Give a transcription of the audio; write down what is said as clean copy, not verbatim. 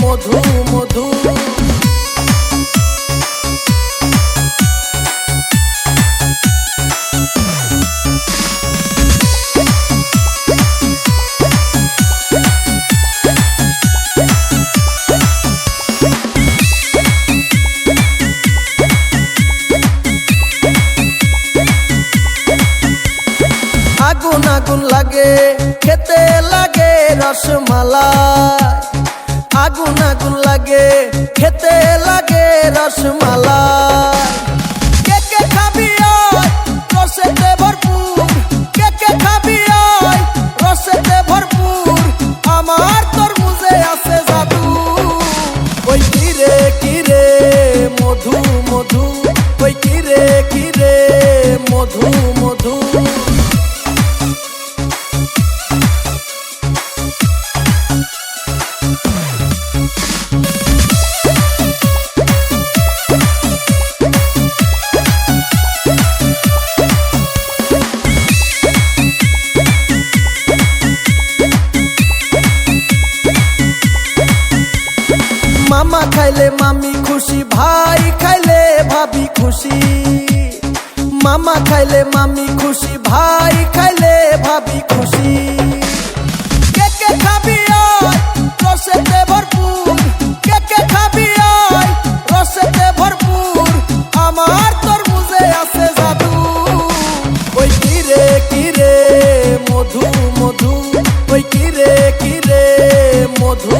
মধু মধু। আগুন আগুন লাগে খেতে লাগে রসমালাই, আগুন আগুন লাগে খেতে লাগে রসমালাই। কে কে খাবি আয় রসেতে ভরপুর, কে কে খাবি আয় রসেতে ভরপুর, আমার তরমুজে আছে জাদু। ওই কিরে কিরে মধু মধু, ওই কিরে কিরে মধু মধু। মামা খাইলে মামি খুশি, ভাই খাইলে ভাবি খুশি। মামা খাইলে মামি খুশি, ভাই খাইলে ভাবি খুশি। কে কে খাবি আয় রসেতে ভরপুর, কে কে খাবি আয় রসেতে ভরপুর, আমার তরমুজে আছে জাদু। ওই কিরে কিরে মধু মধু, ওই কিরে কিরে মধু।